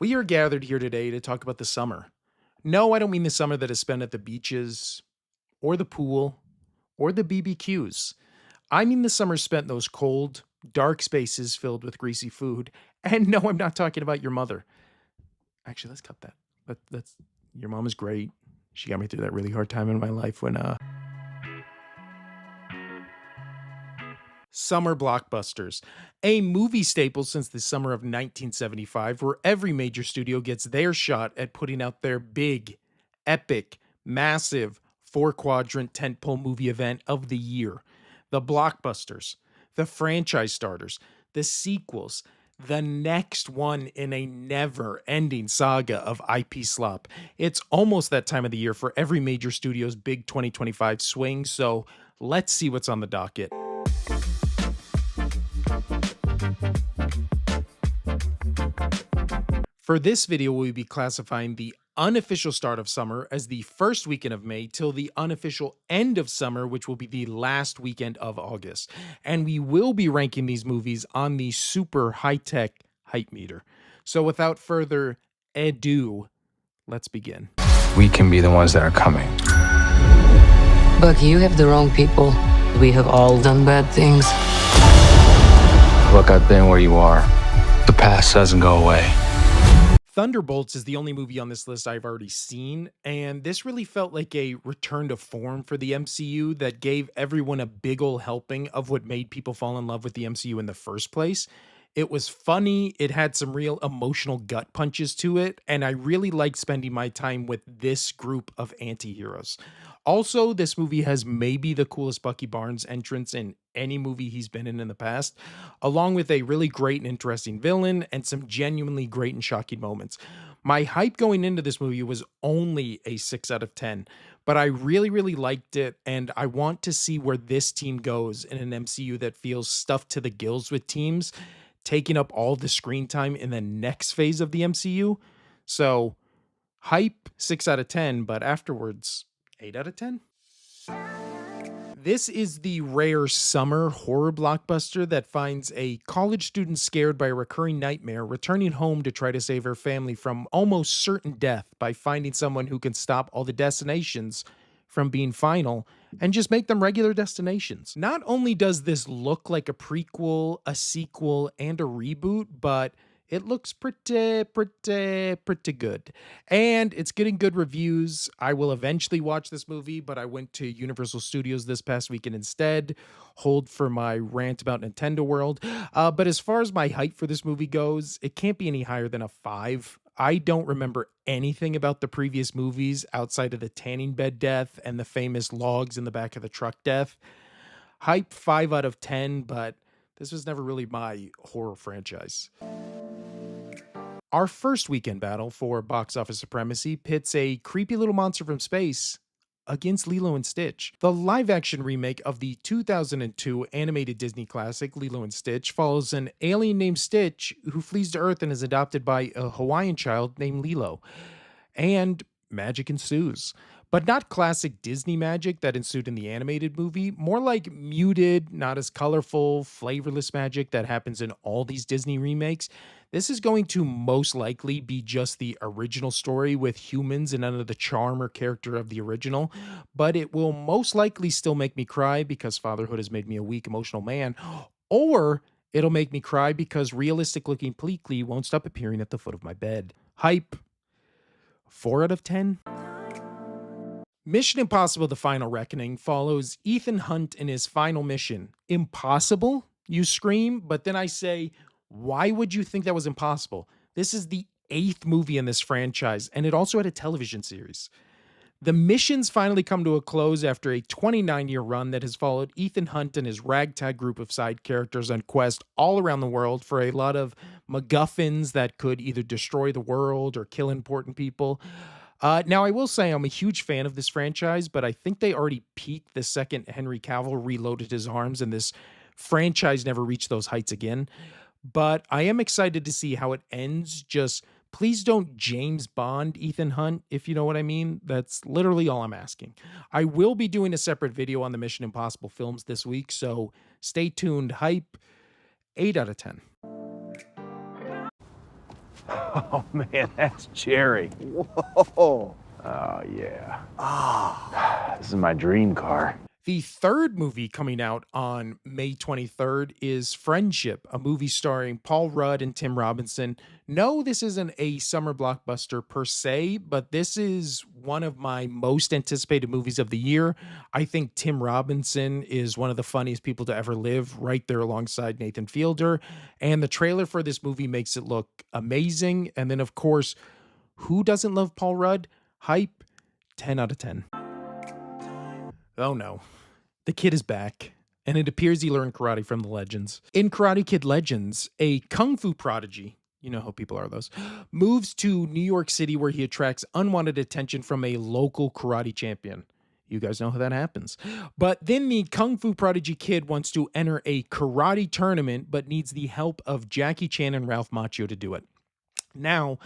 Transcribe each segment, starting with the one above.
We are gathered here today to talk about the summer. No, I don't mean the summer that is spent at the beaches, or the pool, or the BBQs. I mean the summer spent in those cold, dark spaces filled with greasy food. And no, I'm not talking about your mother. Actually, let's cut that. That's your mom is great. She got me through that really hard time in my life when Summer Blockbusters, a movie staple since the summer of 1975, where every major studio gets their shot at putting out their big, epic, massive, four-quadrant tentpole movie event of the year. The blockbusters, the franchise starters, the sequels, the next one in a never-ending saga of IP slop. It's almost that time of the year for every major studio's big 2025 swing, so let's see what's on the docket. For this video, we'll be classifying the unofficial start of summer as the first weekend of May till the unofficial end of summer, which will be the last weekend of August. And we will be ranking these movies on the super high-tech hype meter. So without further ado, let's begin. We can be the ones that are coming. But you have the wrong people. We have all done bad things. Look, I've been where you are. The past doesn't go away. Thunderbolts is the only movie on this list I've already seen, and this really felt like a return to form for the MCU that gave everyone a big ol' helping of what made people fall in love with the MCU in the first place. It was funny, it had some real emotional gut punches to it, and I really liked spending my time with this group of anti-heroes. Also, this movie has maybe the coolest Bucky Barnes entrance in any movie he's been in the past, along with a really great and interesting villain and some genuinely great and shocking moments. My hype going into this movie was only a 6 out of 10, but I really liked it, and I want to see where this team goes in an MCU that feels stuffed to the gills with teams taking up all the screen time in the next phase of the MCU. So, hype 6 out of 10, but afterwards, 8 out of 10? This is the rare summer horror blockbuster that finds a college student scared by a recurring nightmare returning home to try to save her family from almost certain death by finding someone who can stop all the destinations from being final and just make them regular destinations. Not only does this look like a prequel, a sequel, and a reboot, but it looks pretty good. And it's getting good reviews. I will eventually watch this movie, but I went to Universal Studios this past weekend instead. Hold for my rant about Nintendo World. But as far as my hype for this movie goes, it can't be any higher than a 5. I don't remember anything about the previous movies outside of the tanning bed death and the famous logs in the back of the truck death. Hype 5 out of 10, but this was never really my horror franchise. Our first weekend battle for box office supremacy pits a creepy little monster from space against Lilo and Stitch. The live-action remake of the 2002 animated Disney classic Lilo and Stitch follows an alien named Stitch who flees to Earth and is adopted by a Hawaiian child named Lilo. And magic ensues. But not classic Disney magic that ensued in the animated movie, more like muted, not as colorful, flavorless magic that happens in all these Disney remakes. This is going to most likely be just the original story with humans and none of the charm or character of the original, but it will most likely still make me cry because fatherhood has made me a weak, emotional man, or it'll make me cry because realistic-looking Pleakley won't stop appearing at the foot of my bed. Hype 4 out of 10? Mission Impossible: The Final Reckoning follows Ethan Hunt in his final mission. Impossible? You scream, but then I say, why would you think that was impossible? This is the 8th movie in this franchise, and it also had a television series. The missions finally come to a close after a 29-year run that has followed Ethan Hunt and his ragtag group of side characters on quest all around the world for a lot of MacGuffins that could either destroy the world or kill important people. Now, I will say I'm a huge fan of this franchise, but I think they already peaked the second Henry Cavill reloaded his arms, and this franchise never reached those heights again. But I am excited to see how it ends. Just please don't James Bond Ethan Hunt, if you know what I mean. That's literally all I'm asking. I will be doing a separate video on the Mission Impossible films this week, so stay tuned. Hype 8 out of 10. Oh man, that's Jerry. Whoa. Oh yeah. Ah. This is my dream car. The third movie coming out on May 23rd is Friendship, a movie starring Paul Rudd and Tim Robinson. No, this isn't a summer blockbuster per se, but this is one of my most anticipated movies of the year. I think Tim Robinson is one of the funniest people to ever live, right there alongside Nathan Fielder. And the trailer for this movie makes it look amazing. And then, of course, who doesn't love Paul Rudd? Hype, 10 out of 10. Oh no. The kid is back, and it appears he learned karate from the legends. In Karate Kid Legends, a kung fu prodigy, you know how people are those, moves to New York City where he attracts unwanted attention from a local karate champion. You guys know how that happens. But then the kung fu prodigy kid wants to enter a karate tournament, but needs the help of Jackie Chan and Ralph Macchio to do it. Now,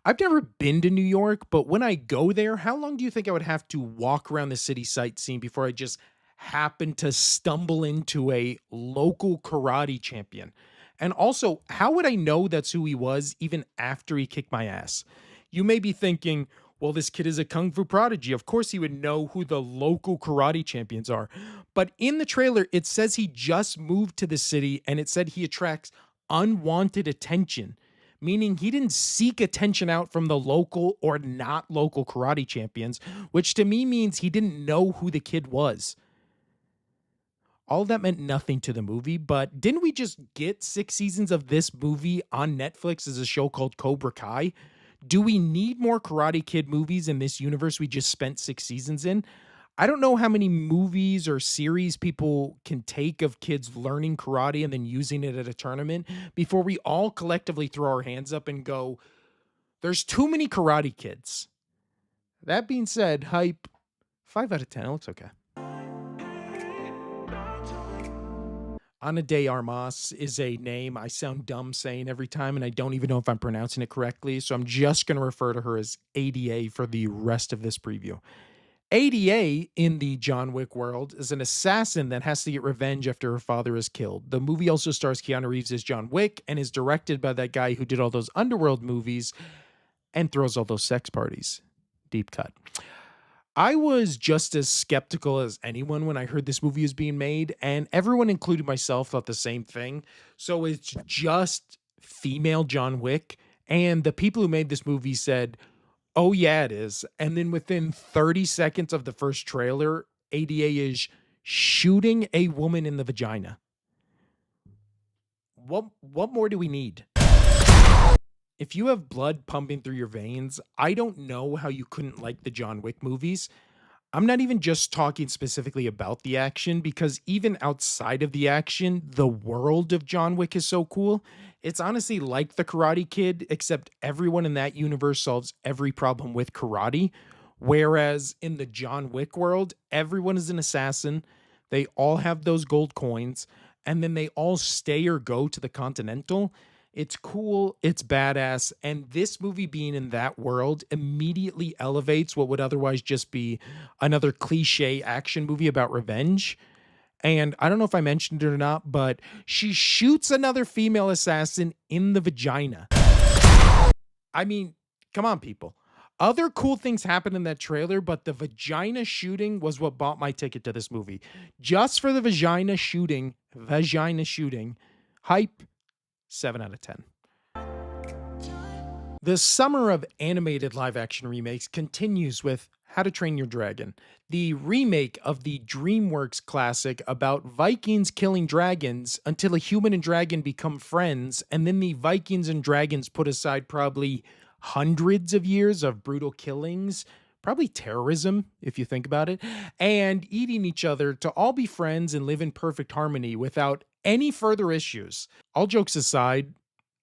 I've never been to New York, but when I go there, how long do you think I would have to walk around the city sightseeing before I just happen to stumble into a local karate champion? And also, how would I know that's who he was even after he kicked my ass? You may be thinking, well, this kid is a kung fu prodigy. Of course, he would know who the local karate champions are. But in the trailer, it says he just moved to the city and it said he attracts unwanted attention, meaning he didn't seek attention out from the local or not local karate champions, which to me means he didn't know who the kid was. All that meant nothing to the movie, but didn't we just get 6 seasons of this movie on Netflix as a show called Cobra Kai? Do we need more Karate Kid movies in this universe we just spent 6 seasons in? I don't know how many movies or series people can take of kids learning karate and then using it at a tournament before we all collectively throw our hands up and go, there's too many Karate Kids. That being said, hype, 5 out of 10. It looks okay. Ana de Armas is a name I sound dumb saying every time, and I don't even know if I'm pronouncing it correctly, so I'm just going to refer to her as ADA for the rest of this preview. ADA in the John Wick world is an assassin that has to get revenge after her father is killed. The movie also stars Keanu Reeves as John Wick and is directed by that guy who did all those Underworld movies and throws all those sex parties. Deep cut. I was just as skeptical as anyone when I heard this movie was being made, and everyone, including myself, thought the same thing. So it's just female John Wick, and the people who made this movie said, oh yeah, it is. And then within 30 seconds of the first trailer, ADA is shooting a woman in the vagina. What more do we need? If you have blood pumping through your veins, I don't know how you couldn't like the John Wick movies. I'm not even just talking specifically about the action, because even outside of the action, the world of John Wick is so cool. It's honestly like the Karate Kid, except everyone in that universe solves every problem with karate. Whereas in the John Wick world, everyone is an assassin. They all have those gold coins, and then they all stay or go to the Continental. It's cool, it's badass, and this movie being in that world immediately elevates what would otherwise just be another cliche action movie about revenge. And I don't know if I mentioned it or not, but she shoots another female assassin in the vagina. I mean, come on, people. Other cool things happened in that trailer, but the vagina shooting was what bought my ticket to this movie. Just for the vagina shooting, hype, 7 out of 10. The summer of animated live-action remakes continues with How to Train Your Dragon, the remake of the DreamWorks classic about Vikings killing dragons until a human and dragon become friends, and then the Vikings and dragons put aside probably hundreds of years of brutal killings, probably terrorism, if you think about it, and eating each other to all be friends and live in perfect harmony without any further issues. All jokes aside,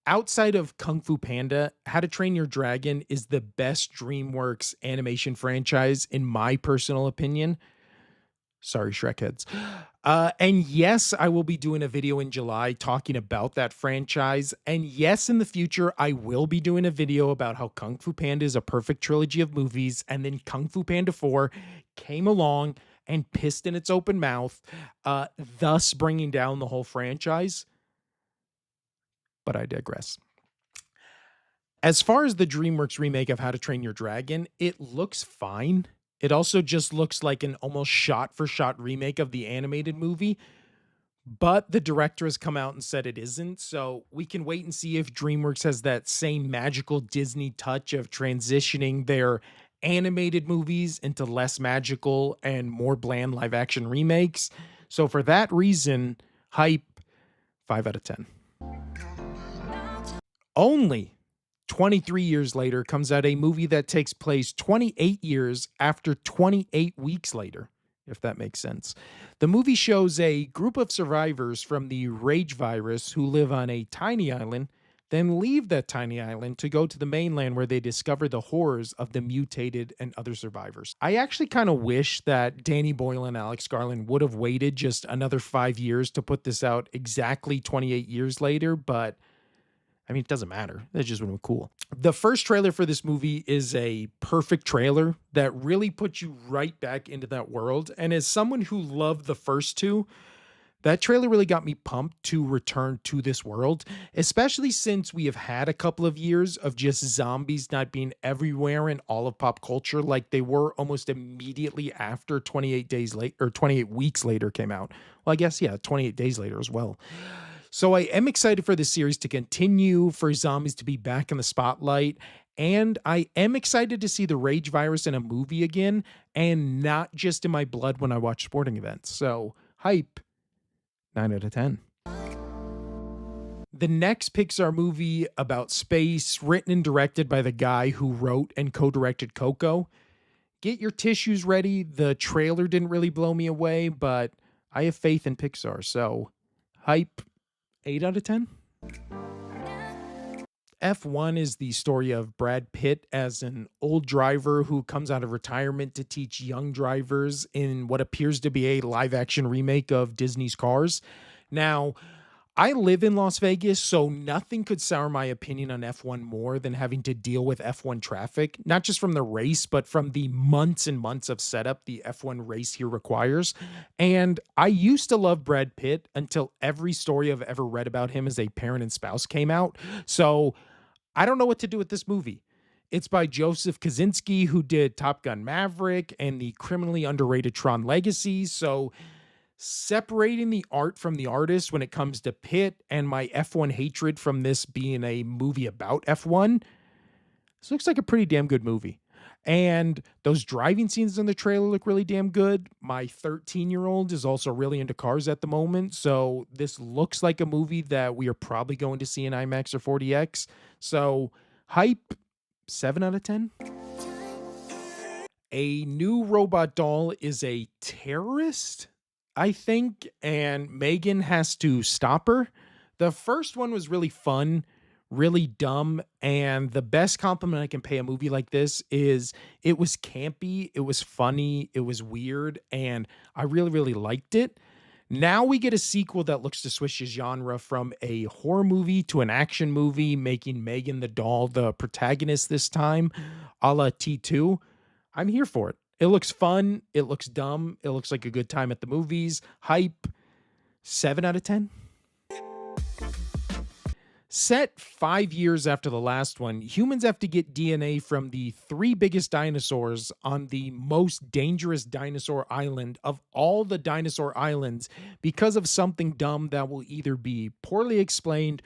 outside of Kung Fu Panda, How to Train Your Dragon is the best DreamWorks animation franchise, in my personal opinion. Sorry, Shrek heads. And yes, I will be doing a video in July talking about that franchise. And yes, in the future, I will be doing a video about how Kung Fu Panda is a perfect trilogy of movies. And then Kung Fu Panda 4 came along and pissed in its open mouth, thus bringing down the whole franchise. But I digress. As far as the DreamWorks remake of How to Train Your Dragon, it looks fine. It also just looks like an almost shot for shot remake of the animated movie, but the director has come out and said it isn't. So we can wait and see if DreamWorks has that same magical Disney touch of transitioning their animated movies into less magical and more bland live action remakes. So for that reason, hype 5 out of 10. Only 23 years later comes out a movie that takes place 28 years after 28 weeks later, if that makes sense. The movie shows a group of survivors from the rage virus who live on a tiny island, then leave that tiny island to go to the mainland where they discover the horrors of the mutated and other survivors. I actually kind of wish that Danny Boyle and Alex Garland would have waited just another 5 years to put this out exactly 28 years later, but I mean, it doesn't matter. That just would have been cool. The first trailer for this movie is a perfect trailer that really puts you right back into that world. And as someone who loved the first two, that trailer really got me pumped to return to this world, especially since we have had a couple of years of just zombies not being everywhere in all of pop culture like they were almost immediately after 28 days late or 28 weeks later came out. Well, I guess, yeah, 28 days later as well. So I am excited for this series to continue, for zombies to be back in the spotlight, and I am excited to see the rage virus in a movie again and not just in my blood when I watch sporting events. So, hype 9 out of 10. The next Pixar movie about space, written and directed by the guy who wrote and co-directed Coco. Get your tissues ready. The trailer didn't really blow me away, but I have faith in Pixar, so hype 8 out of 10. F1 is the story of Brad Pitt as an old driver who comes out of retirement to teach young drivers in what appears to be a live action remake of Disney's Cars. Now, I live in Las Vegas, so nothing could sour my opinion on F1 more than having to deal with F1 traffic, not just from the race, but from the months and months of setup the F1 race here requires. And I used to love Brad Pitt until every story I've ever read about him as a parent and spouse came out. So I don't know what to do with this movie. It's by Joseph Kosinski, who did Top Gun Maverick and the criminally underrated Tron Legacy. So separating the art from the artist when it comes to Pitt and my F1 hatred from this being a movie about F1, this looks like a pretty damn good movie. And those driving scenes in the trailer look really damn good. My 13-year-old is also really into cars at the moment, so this looks like a movie that we are probably going to see in IMAX or 4DX. So, hype 7 out of 10. A new robot doll is a terrorist, I think, and Megan has to stop her. The first one was really fun, really dumb, and the best compliment I can pay a movie like this is it was campy, it was funny, it was weird, and I really, really liked it. Now we get a sequel that looks to switch the genre from a horror movie to an action movie, making Megan the doll the protagonist this time, a la T2. I'm here for it. It looks fun. It looks dumb. It looks like a good time at the movies. Hype 7 out of 10. Set 5 years after the last one, humans have to get DNA from the 3 biggest dinosaurs on the most dangerous dinosaur island of all the dinosaur islands because of something dumb that will either be poorly explained,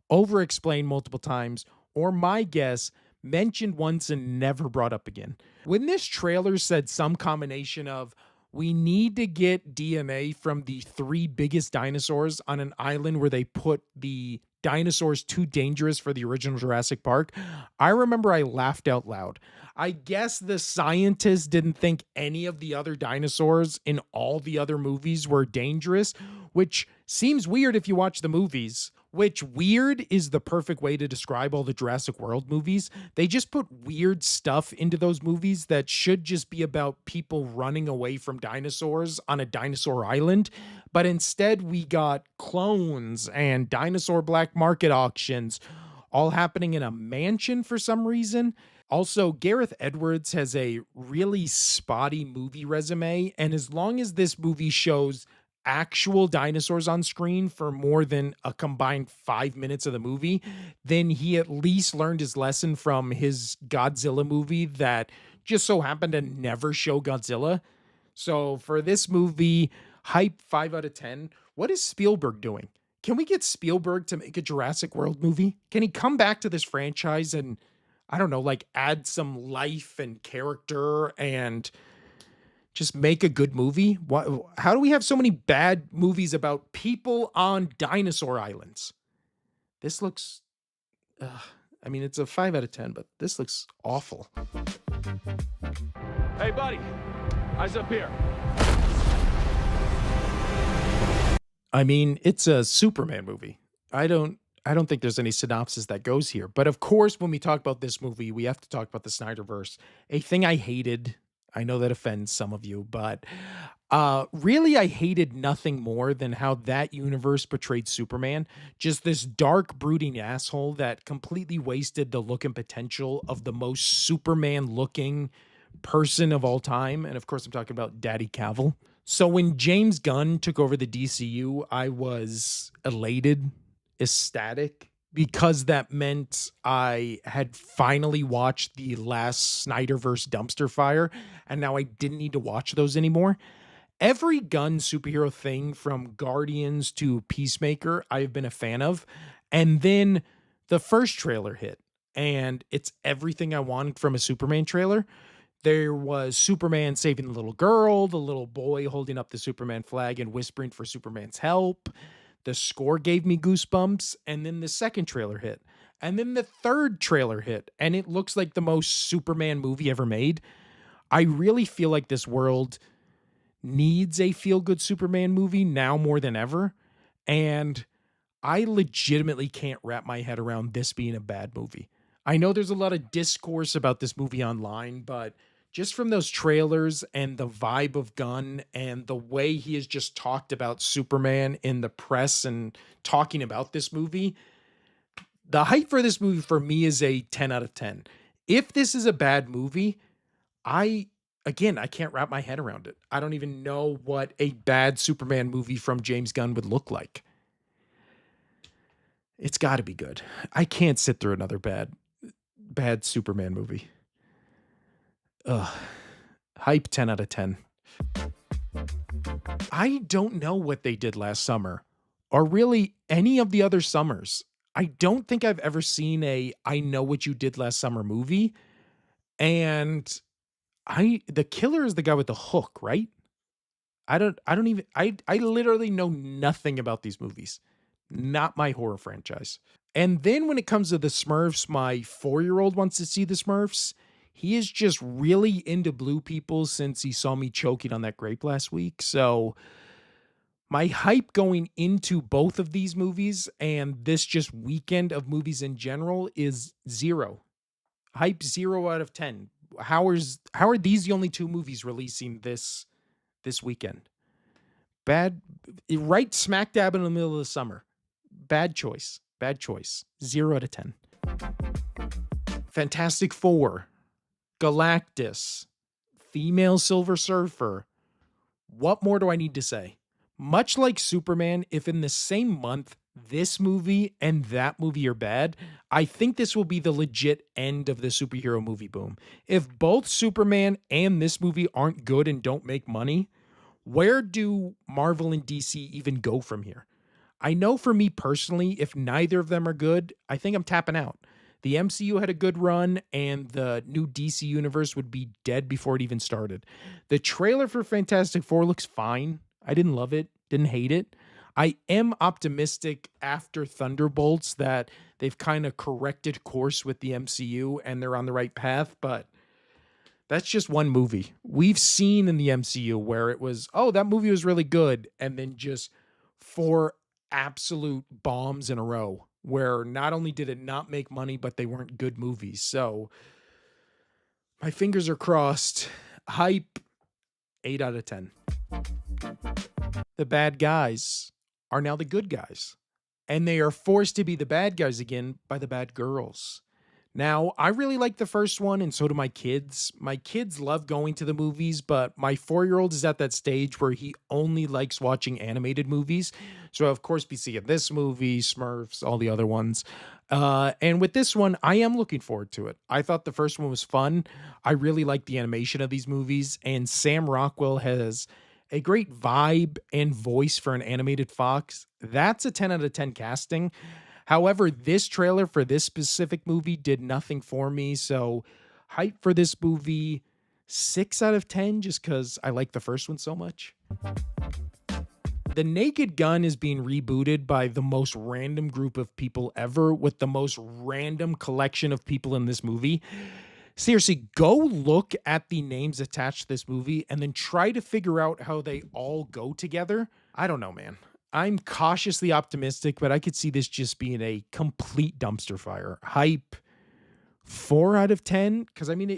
over-explained multiple times, or my guess, mentioned once and never brought up again. When this trailer said some combination of we need to get DNA from the 3 biggest dinosaurs on an island where they put the dinosaurs too dangerous for the original Jurassic Park, I remember I laughed out loud. I guess the scientists didn't think any of the other dinosaurs in all the other movies were dangerous, which seems weird if you watch the movies. Which weird is the perfect way to describe all the Jurassic World movies. They just put weird stuff into those movies that should just be about people running away from dinosaurs on a dinosaur island. But instead we got clones and dinosaur black market auctions all happening in a mansion for some reason. Also, Gareth Edwards has a really spotty movie resume. And as long as this movie shows actual dinosaurs on screen for more than a combined 5 minutes of the movie, then he at least learned his lesson from his Godzilla movie that just so happened to never show Godzilla. So for this movie, hype 5 out of 10. What is Spielberg doing? Can we get Spielberg to make a Jurassic World movie? Can he come back to this franchise and, I don't know, like add some life and character and just make a good movie? How do we have so many bad movies about people on dinosaur islands? This looks, I mean, it's a 5 out of 10, but this looks awful. Hey, buddy. Eyes up here. I mean, it's a Superman movie. I don't think there's any synopsis that goes here. But of course, when we talk about this movie, we have to talk about the Snyderverse. A thing I hated. I know that offends some of you, but really I hated nothing more than how that universe portrayed Superman. Just this dark, brooding asshole that completely wasted the look and potential of the most Superman-looking person of all time. And of course, I'm talking about Daddy Cavill. So when James Gunn took over the DCU, I was elated, ecstatic, because that meant I had finally watched the last Snyderverse dumpster fire, and now I didn't need to watch those anymore. Every Gunn superhero thing from Guardians to Peacemaker, I've been a fan of. And then the first trailer hit, and it's everything I wanted from a Superman trailer. There was Superman saving the little girl, the little boy holding up the Superman flag and whispering for Superman's help. The score gave me goosebumps. And then the second trailer hit. And then the third trailer hit. And it looks like the most Superman movie ever made. I really feel like this world needs a feel-good Superman movie now more than ever. And I legitimately can't wrap my head around this being a bad movie. I know there's a lot of discourse about this movie online, but just from those trailers and the vibe of Gunn and the way he has just talked about Superman in the press and talking about this movie, the hype for this movie for me is a 10 out of 10. If this is a bad movie, I can't wrap my head around it. I don't even know what a bad Superman movie from James Gunn would look like. It's got to be good. I can't sit through another bad Superman movie. Ugh. Hype 10 out of 10. I don't know what they did last summer, or really any of the other summers. I don't think I've ever seen a I Know What You Did Last Summer movie. And the killer is the guy with the hook, right? I literally know nothing about these movies. Not my horror franchise. And then when it comes to the Smurfs, my 4-year-old wants to see the Smurfs. He is just really into blue people since he saw me choking on that grape last week. So my hype going into both of these movies and this just weekend of movies in general is 0. Hype 0 out of 10. How are these the only two movies releasing this weekend? Bad, right smack dab in the middle of the summer. Bad choice. 0 out of 10. Fantastic Four. Galactus, female Silver Surfer. What more do I need to say? Much like Superman, if in the same month this movie and that movie are bad, I think this will be the legit end of the superhero movie boom. If both Superman and this movie aren't good and don't make money, where do Marvel and DC even go from here? I know for me personally, if neither of them are good, I think I'm tapping out. The MCU had a good run, and the new DC universe would be dead before it even started. The trailer for Fantastic Four looks fine. I didn't love it, didn't hate it. I am optimistic after Thunderbolts that they've kind of corrected course with the MCU and they're on the right path, but that's just one movie. We've seen in the MCU where it was, oh, that movie was really good, and then just 4 absolute bombs in a row, where not only did it not make money, but they weren't good movies. So my fingers are crossed. Hype 8 out of 10. The bad guys are now the good guys, and they are forced to be the bad guys again by the bad girls. Now, I really like the first one, and so do my kids. My kids love going to the movies, but my 4-year-old is at that stage where he only likes watching animated movies. So, of course, be seeing this movie, Smurfs, all the other ones. And with this one, I am looking forward to it. I thought the first one was fun. I really like the animation of these movies, and Sam Rockwell has a great vibe and voice for an animated fox. That's a 10 out of 10 casting. However, this trailer for this specific movie did nothing for me. So, hype for this movie, 6 out of 10, just because I like the first one so much. The Naked Gun is being rebooted by the most random group of people ever, with the most random collection of people in this movie. Seriously, go look at the names attached to this movie and then try to figure out how they all go together. I don't know, man. I'm cautiously optimistic, but I could see this just being a complete dumpster fire. Hype 4 out of 10, because I mean,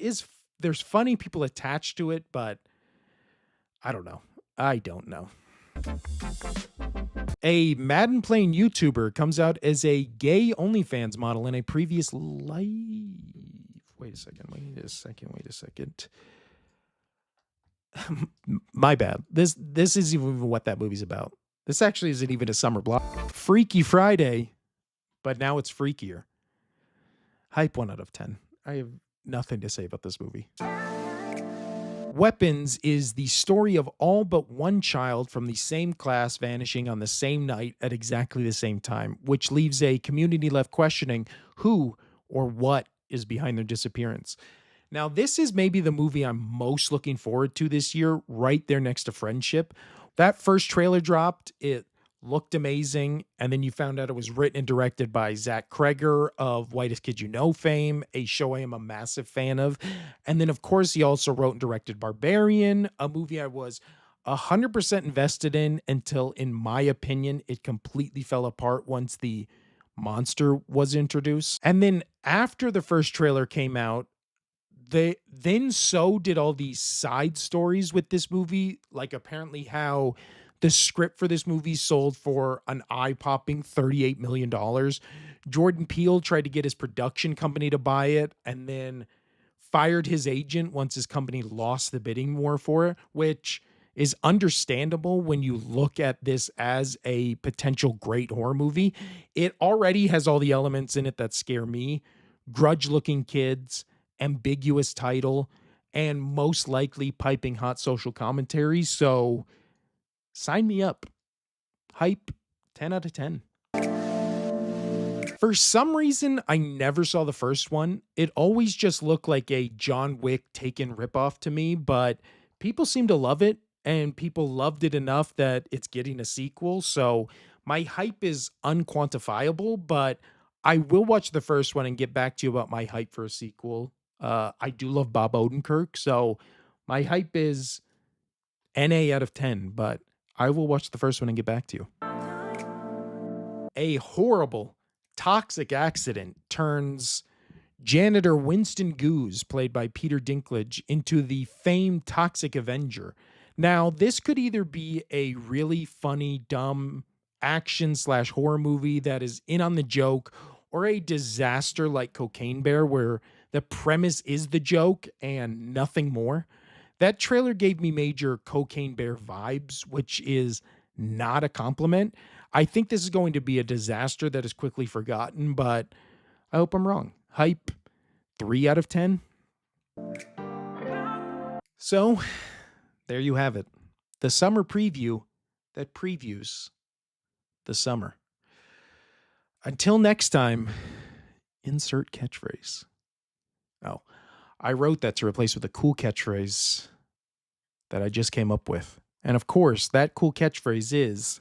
there's funny people attached to it, but I don't know. I don't know. A Madden playing YouTuber comes out as a gay OnlyFans model in a previous life. Wait a second. My bad. This isn't even what that movie's about. This actually isn't even a summer block. Freaky Friday, but now it's freakier. Hype 1 out of 10. I have nothing to say about this movie. Weapons is the story of all but one child from the same class vanishing on the same night at exactly the same time, which leaves a community left questioning who or what is behind their disappearance. Now, this is maybe the movie I'm most looking forward to this year, right there next to Friendship. That first trailer dropped, it looked amazing, and then you found out it was written and directed by Zach Kreger of Whitest Kid You Know fame, a show I am a massive fan of. And then, of course, he also wrote and directed Barbarian, a movie I was 100% invested in until, in my opinion, it completely fell apart once the monster was introduced. And then after the first trailer came out, so did all these side stories with this movie, like apparently how the script for this movie sold for an eye-popping $38 million. Jordan Peele tried to get his production company to buy it and then fired his agent once his company lost the bidding war for it, which is understandable when you look at this as a potential great horror movie. It already has all the elements in it that scare me. Grudge-looking kids, ambiguous title, and most likely piping hot social commentary. So sign me up. Hype 10 out of 10. For some reason, I never saw the first one. It always just looked like a John Wick Taken ripoff to me, but people seem to love it, and people loved it enough that it's getting a sequel. So my hype is unquantifiable, but I will watch the first one and get back to you about my hype for a sequel. I do love Bob Odenkirk, so my hype is NA out of 10, but I will watch the first one and get back to you. A horrible, toxic accident turns janitor Winston Goose, played by Peter Dinklage, into the famed toxic Avenger. Now, this could either be a really funny, dumb action/horror movie that is in on the joke, or a disaster like Cocaine Bear, where the premise is the joke and nothing more. That trailer gave me major Cocaine Bear vibes, which is not a compliment. I think this is going to be a disaster that is quickly forgotten, but I hope I'm wrong. Hype 3 out of 10. So, there you have it. The summer preview that previews the summer. Until next time, insert catchphrase. Oh, I wrote that to replace with a cool catchphrase that I just came up with. And of course, that cool catchphrase is...